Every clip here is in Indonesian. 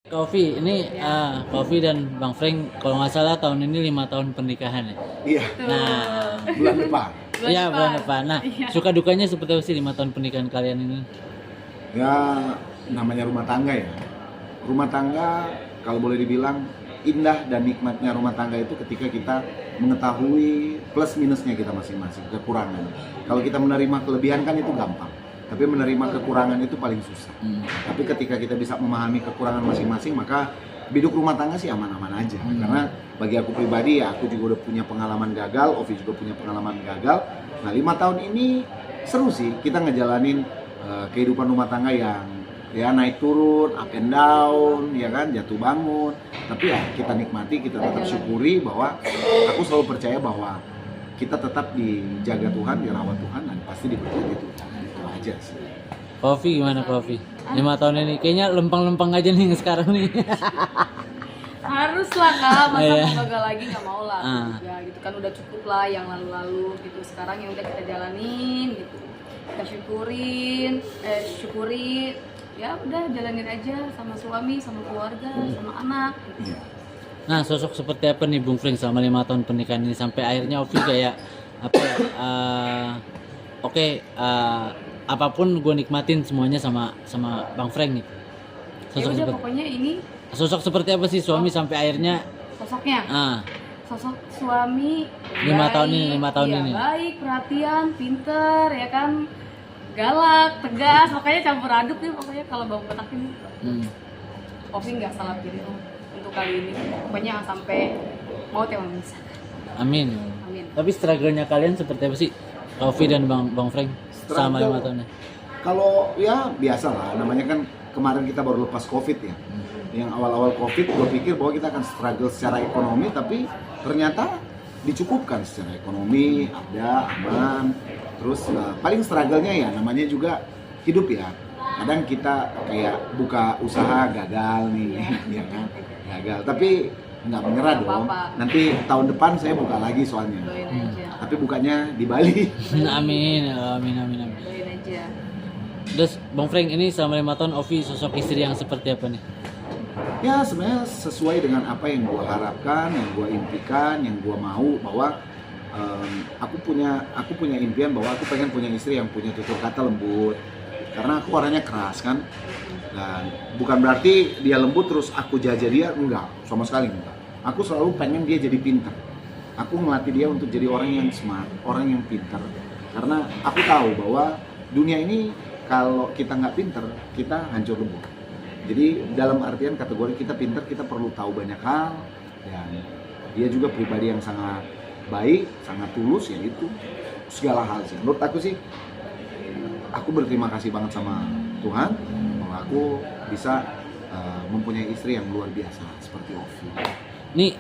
Kofi dan Bang Frank kalau nggak salah tahun ini 5 tahun pernikahan ya. Iya, Nah, bulan depan. iya bulan depan. Nah, Iya. suka dukanya seperti apa sih 5 tahun pernikahan kalian ini? Ya, namanya rumah tangga ya. Rumah tangga kalau boleh dibilang indah dan nikmatnya rumah tangga itu ketika kita mengetahui plus minusnya kita masing-masing, kekurangan. Kalau kita menerima kelebihan kan itu gampang. Tapi menerima kekurangan itu paling susah. Tapi ketika kita bisa memahami kekurangan masing-masing, maka hidup rumah tangga sih aman-aman aja. Karena bagi aku pribadi ya, aku juga udah punya pengalaman gagal, Ovi juga punya pengalaman gagal. Nah 5 tahun ini seru sih kita ngejalanin kehidupan rumah tangga yang ya naik turun, up and down, ya kan, jatuh bangun. Tapi ya kita nikmati, kita tetap syukuri bahwa aku selalu percaya bahwa kita tetap dijaga Tuhan, dirawat Tuhan, dan pasti diberkati Tuhan. Itu aja sih. Kofi gimana Kofi? 5 tahun ini kayaknya lempeng-lempeng aja nih sekarang nih. Harus lah Kak, masa Iya. mau gagal lagi nggak mau lah. Ah. Ya gitu kan udah cukup lah yang lalu-lalu gitu. Sekarang yang udah kita jalanin gitu. Kita syukuri, ya udah jalanin aja sama suami, sama keluarga, sama anak. Iya. Nah, sosok seperti apa nih Bung Frank selama 5 tahun pernikahan ini sampai akhirnya Ovi kayak apa ya? Apapun gue nikmatin semuanya sama Bang Frank nih. Ya udah pokoknya ini Sosok seperti apa sih suami sampai akhirnya sosoknya. Sosok suami 5 tahun ini, 5 tahun iya, ini. baik, perhatian, pinter, ya kan, galak, tegas, makanya campur aduk nih pokoknya kalau bang petak ini. Ovi nggak salah pilih untuk kali ini, pokoknya sampai mau tema bisa. Amin. Amin. Tapi struggle-nya kalian seperti apa sih? Ovi dan Bang Frank selama 5 tahun ini. Kalau ya biasa lah, namanya kan kemarin kita baru lepas COVID ya. Yang awal-awal COVID gue pikir bahwa kita akan struggle secara ekonomi, tapi ternyata dicukupkan secara ekonomi, ada, aman. Terus paling struggle-nya ya namanya juga hidup ya. Kadang kita kayak buka usaha gagal nih, ya kan? Gagal, tapi nggak menyerah dong. Nanti tahun depan saya buka lagi soalnya. Doain aja. Tapi bukanya di Bali. Amin. Doain aja. Terus Bang Frank ini selama 5 tahun Ovi sosok istri yang seperti apa nih? Ya sebenarnya sesuai dengan apa yang gue harapkan, yang gue impikan, yang gue mau bahwa aku punya impian bahwa aku pengen punya istri yang punya tutur kata lembut. Karena aku orangnya keras kan, dan bukan berarti dia lembut terus aku jaja dia, enggak, sama sekali enggak. Aku selalu pengen dia jadi pintar. Aku ngelatih dia untuk jadi orang yang smart, orang yang pintar. Karena aku tahu bahwa dunia ini kalau kita nggak pintar, kita hancur lebur. Jadi dalam artian kategori kita pintar, kita perlu tahu banyak hal. Dan dia juga pribadi yang sangat baik, sangat tulus, ya itu segala hal sih. Menurut aku sih, aku berterima kasih banget sama Tuhan bahwa aku bisa mempunyai istri yang luar biasa seperti Ovi. Nih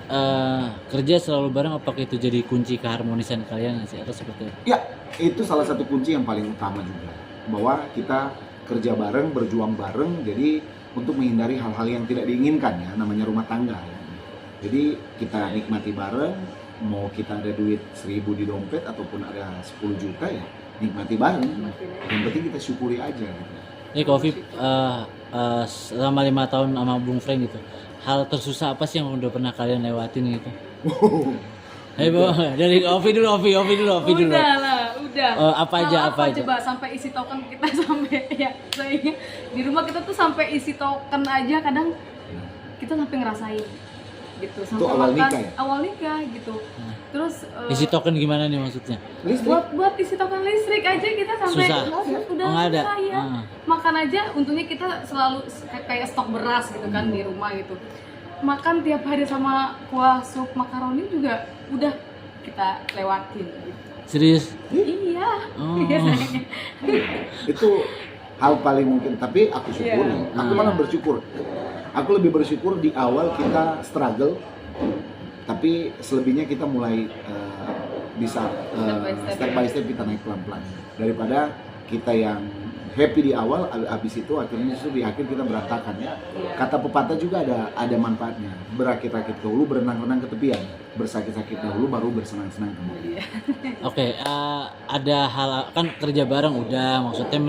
kerja selalu bareng, apakah itu jadi kunci keharmonisan kalian nggak sih atau seperti apa? Ya, itu salah satu kunci yang paling utama juga. Bahwa kita kerja bareng, berjuang bareng, jadi untuk menghindari hal-hal yang tidak diinginkan ya, namanya rumah tangga ya. Jadi kita nikmati bareng, mau kita ada duit 1.000 di dompet ataupun ada 10 juta ya, nikmati bareng. Yang penting kita syukuri aja gitu. Ini Kofi selama 5 tahun sama Bung Frank gitu, hal tersusah apa sih yang udah pernah kalian lewatin gitu? Ayo dari Ovi dulu. Udah lah, udah. Apa aja? Coba sampai isi token kita sampai ya, saya di rumah kita tuh sampai isi token aja kadang kita sampai ngerasain gitu. Sampai Itu awal makan, nikah ya? awal nikah gitu. Terus Isi token gimana nih maksudnya? buat isi token listrik aja kita sampai Susah. udah Nggak ada. susah ya. Makan aja, untungnya kita selalu kayak stok beras gitu kan di rumah gitu. Makan tiap hari sama kuah sup makaroni juga udah kita lewatin gitu. Serius? Iya. Oh. Biasanya. Itu hal paling mungkin, tapi aku syukuri. Aku malah bersyukur. Aku lebih bersyukur di awal kita struggle, tapi selebihnya kita mulai bisa step by step kita naik pelan-pelan. Daripada kita yang happy di awal, habis itu akhirnya justru di akhir kita berantakan ya. Kata pepatah juga ada manfaatnya. Berakit-rakit dahulu, berenang-renang ke tepian. Bersakit-sakit dahulu, baru bersenang-senang kembali. Oke, ada hal kan kerja bareng udah, maksudnya